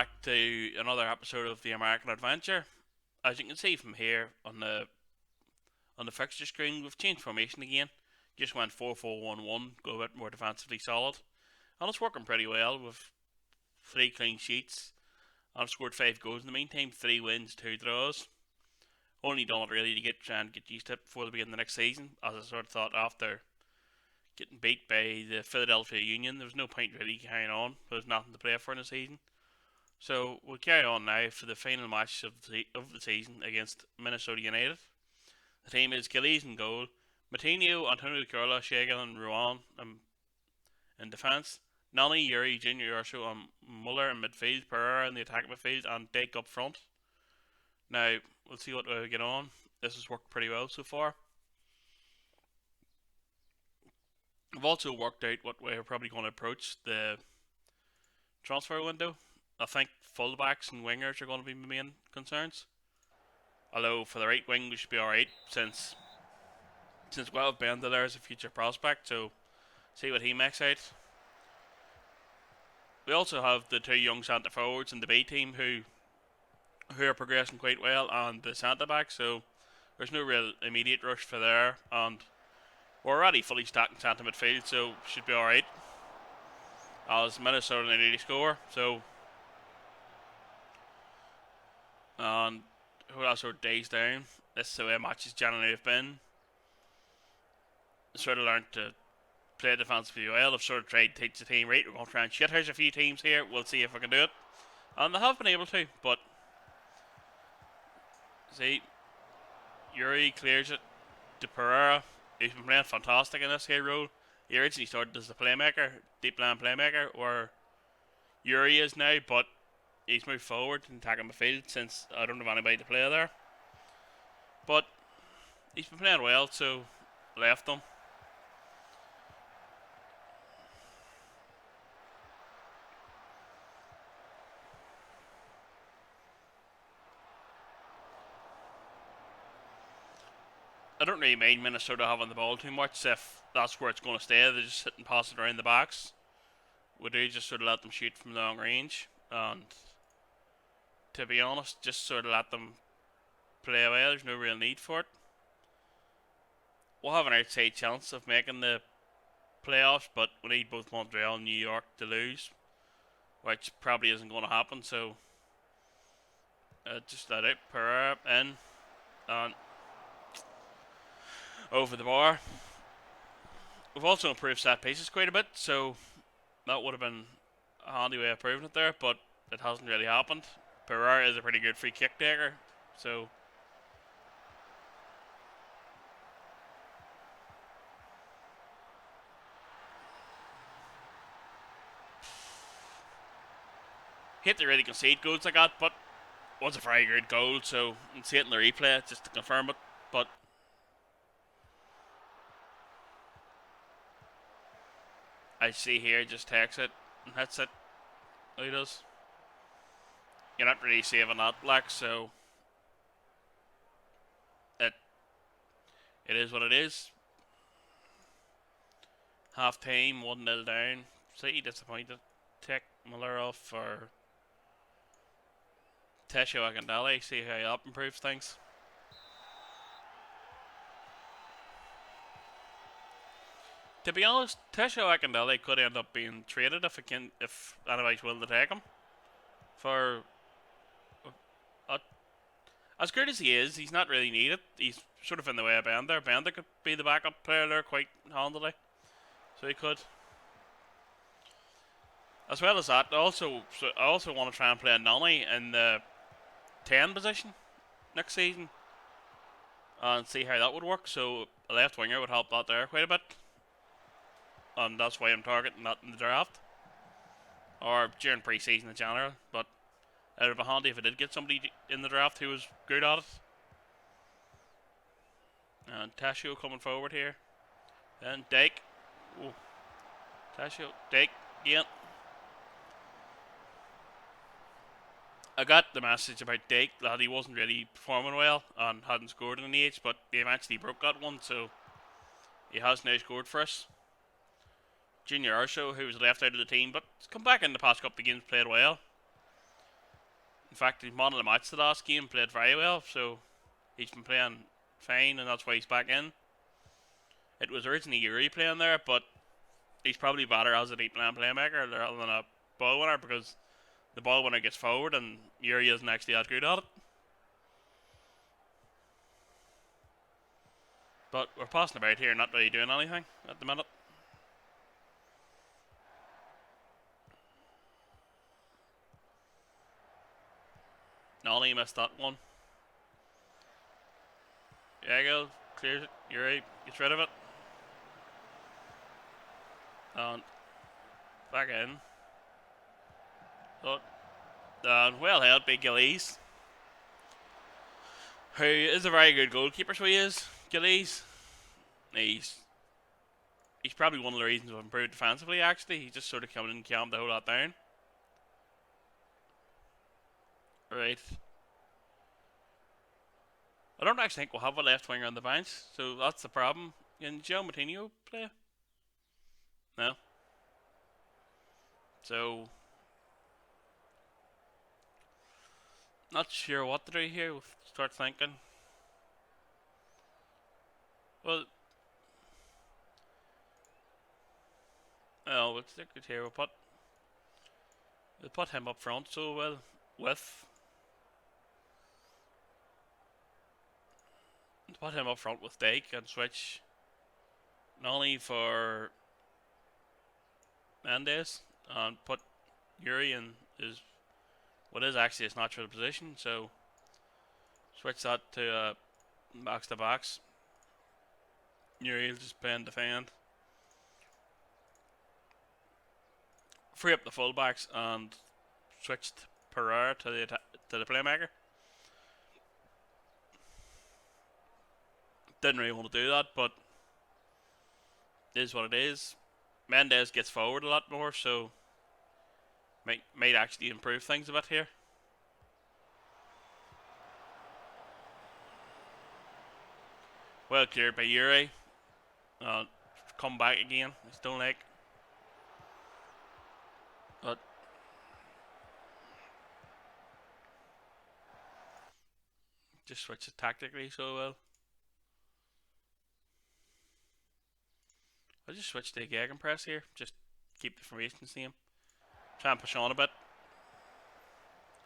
back to another episode of the American Adventure. As you can see from here on the fixture screen, we've changed formation again. Just went 4-4-1-1, go a bit more defensively solid, and it's working pretty well with 3 clean sheets. I've scored 5 goals in the meantime, 3 wins, 2 draws. Only done it really to try and get used to it before the beginning of the next season, as I sort of thought after getting beat by the Philadelphia Union, there was no point really carrying on. There's nothing to play for in the season. So we'll carry on now for the final match of the season against Minnesota United. The team is Gillies in goal, Matinho, Antonio Curla, Shagan and Ruan in defence, Nani, Yuri, Junior Urso and Muller in midfield, Pereira in the attack midfield and Dake up front. Now we'll see what we get on. This has worked pretty well so far. We've also worked out what we're probably going to approach the transfer window. I think fullbacks and wingers are going to be my main concerns. Although for the right wing we should be alright since we'll have Benda there as a future prospect, so see what he makes out. We also have the 2 young centre forwards in the B team who are progressing quite well, and the centre back, so there's no real immediate rush for there, and we're already fully stacked in centre midfield, so should be alright. As Minnesota nearly score, so and who else are days down. This is the way matches generally have been. Sort of learned to play defensively well. I've sort of tried to teach the team, right, we're going to try and shithouse a few teams here. We'll see if I can do it. And they have been able to, but see, Yuri clears it to Pereira. He's been playing fantastic in this here role. He originally started as a playmaker, deep line playmaker, or Yuri is now, but he's moved forward and attacking midfield since I don't have anybody to play there. But he's been playing well, so left him. I don't really mind Minnesota having the ball too much if that's where it's going to stay. They're just sitting passing around the backs. We do just sort of let them shoot from long range, and to be honest, just sort of let them play away. There's no real need for it. We'll have an outside chance of making the playoffs, but we need both Montreal and New York to lose, which probably isn't going to happen. So just let it. Pereira in and over the bar. We've also improved set pieces quite a bit, so that would have been a handy way of proving it there, but it hasn't really happened. Pereira is a pretty good free kick taker, so hate to really concede goals like that, but it was a very good goal, so and see it in the replay just to confirm it. But I see here just takes it and hits it. He does. You're not really saving that, black, so it is what it is. Half time, 1-0 down. City disappointed. Take Muller off for Tesho Akindele. See how that improves things. To be honest, Tesho Akindele could end up being traded if anybody's willing to take him. For as good as he is, he's not really needed. He's sort of in the way of Bender. Bender could be the backup player there quite handily, so he could. As well as that, I also want to try and play Nani in the 10 position next season and see how that would work. So a left winger would help that there quite a bit, and that's why I'm targeting that in the draft or during pre-season in general. But it would be handy if I did get somebody in the draft who was good at it. And Tascio coming forward here. Then Dake. Oh, Tascio, Dake, yeah. I got the message about Dake that he wasn't really performing well and hadn't scored in the age, but he eventually broke that one, so he has now scored for us. Junior Urso, who was left out of the team, but has come back in the past couple of games, played well. In fact, he's man of the match the last game, played very well, so he's been playing fine, and that's why he's back in. It was originally Yuri playing there, but he's probably better as a deep line playmaker rather than a ball winner, because the ball winner gets forward and Yuri isn't actually that good at it. But we're passing about here, not really doing anything at the minute. Nolly missed that one. Yago clears it. Yuri gets rid of it. And back in. So, well held by Gillies, who is a very good goalkeeper, so he is. Gillies. He's probably one of the reasons we've improved defensively, actually. He's just sort of coming in and calmed the whole lot down. Right. I don't actually think we'll have a left winger on the bench, so that's the problem. Can Joe Moutinho play? No. So, not sure what to do here. We'll start thinking. Well, we'll stick it here. We'll put him up front, so put him up front with Dake and switch Nolly for Mendes and put Yuri in what is actually his natural position, so switch that to backs to backs. Yuri will just play and defend. Free up the fullbacks and switched Pereira to the playmaker. Didn't really want to do that, but it is what it is. Mendes gets forward a lot more, so might actually improve things a bit here. Well cleared by Yuri. Come back again. Stone Lake. But just switch it tactically so well. I'll just switch to Gegenpress here. Just keep the formation the same. Try and push on a bit.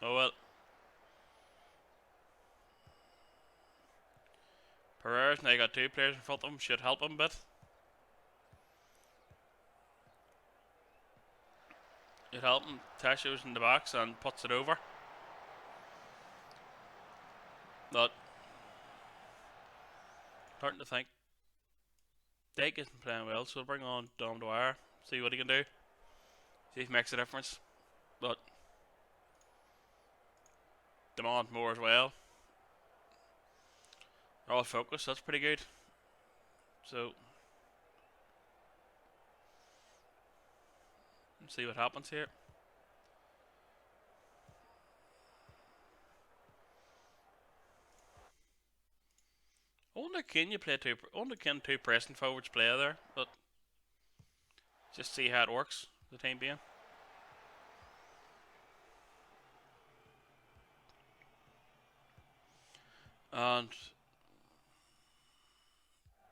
Oh well. Pereira's now got two players in front of him. Should help him a bit. It helped him. Tasho's in the box and puts it over. But starting to think Dake isn't playing well, so we'll bring on Dom Dwyer, see what he can do. See if he makes a difference. But demand more as well. They're all focused, that's pretty good. So let's see what happens here. Only can two pressing forwards play there, but just see how it works for the time being. And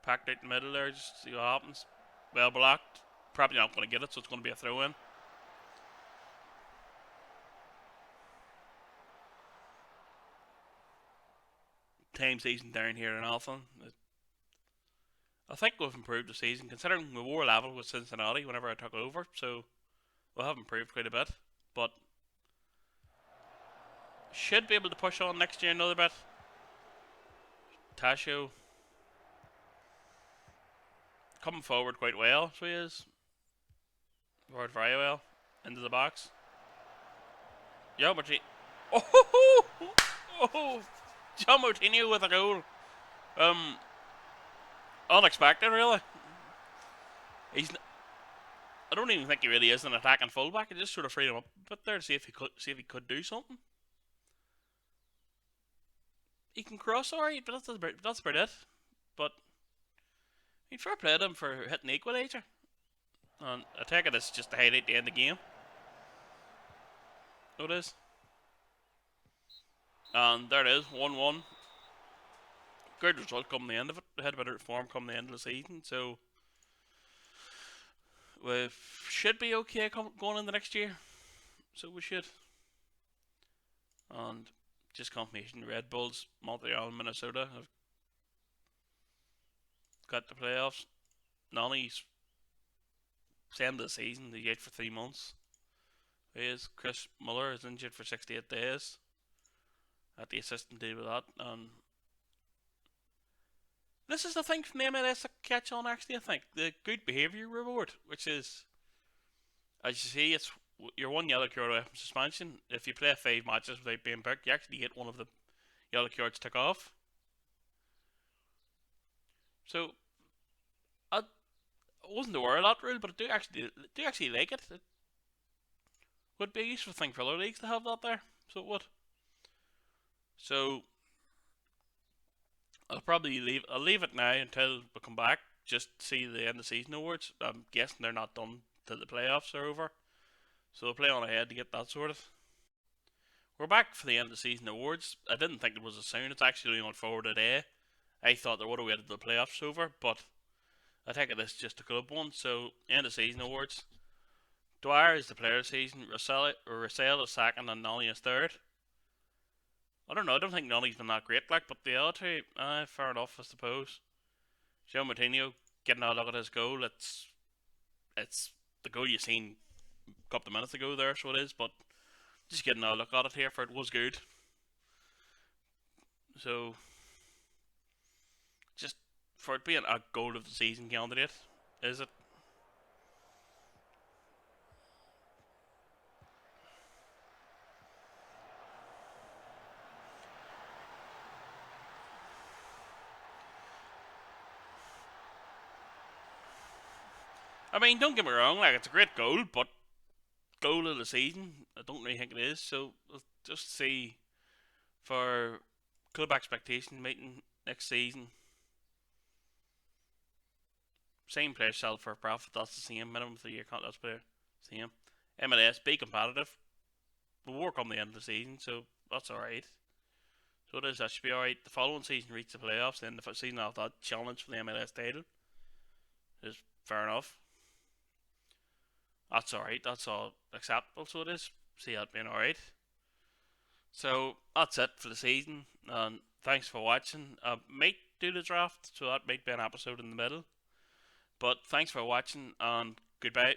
packed out in the middle there, just see what happens. Well blocked. Probably not going to get it, so it's going to be a throw in. Time season down here in Alphen. I think we've improved the season, considering we were level with Cincinnati whenever I took over, so we have improved quite a bit. But should be able to push on next year another bit. Tasho coming forward quite well, so he is. Forward very well. Into the box. Joe Moutinho. Oh, Joe Moutinho with a goal. Unexpected, really. I don't even think he really is an attacking fullback. I just sort of freed him up a bit there to see if he could do something. He can cross alright, but that's about it. But I mean, fair play to him for hitting the equaliser. And I take it it's just a highlight to end the game. So it is. And there it is, 1-1. Good result come the end of it. They had a bit of form come the end of the season, so we should be okay going in the next year. So we should. And just confirmation: Red Bulls, Montreal, and Minnesota have got the playoffs. Nani's end of the season. He's out for 3 months. Chris Muller is injured for 68 days. At the assistant deal with that, and this is the thing from the MLS that catch on. Actually, I think the good behaviour reward, which is, as you see, it's your one yellow card away from suspension. If you play 5 matches without being picked, you actually get one of the yellow cards took off. So I wasn't aware of that rule, but I do actually like it. It would be a useful thing for other leagues to have that there. So it would. So I'll leave it now until we come back. Just see the end of season awards. I'm guessing they're not done till the playoffs are over. So we'll play on ahead to get that sorted. We're back for the end of season awards. I didn't think it was as soon. It's actually on forward today. I thought they would have waited till the playoffs over, but I think it is just a club one. So end of season awards. Dwyer is the player of the season. Russell is second, and Nolly is third. I don't know. I don't think Nolly's been that great, but the other two, fair enough, I suppose. Joe Martino getting a look at his goal. It's the goal you seen a couple of minutes ago there, so it is. But just getting a look at it here, for it was good. So just for it being a goal of the season candidate, is it? I mean, don't get me wrong, like it's a great goal, but goal of the season, I don't really think it is. So we'll just see for club expectation meeting next season. Same player sell for profit. That's the same minimum 3 year contract player. Same. MLS be competitive. We'll work on the end of the season, so that's all right. So it is. That should be all right. The following season reach the playoffs. Then the season after that challenge for the MLS title is fair enough. That's all right. That's all acceptable. So it is. See that being all right. So that's it for the season. And thanks for watching. I might do the draft, so that might be an episode in the middle. But thanks for watching and goodbye.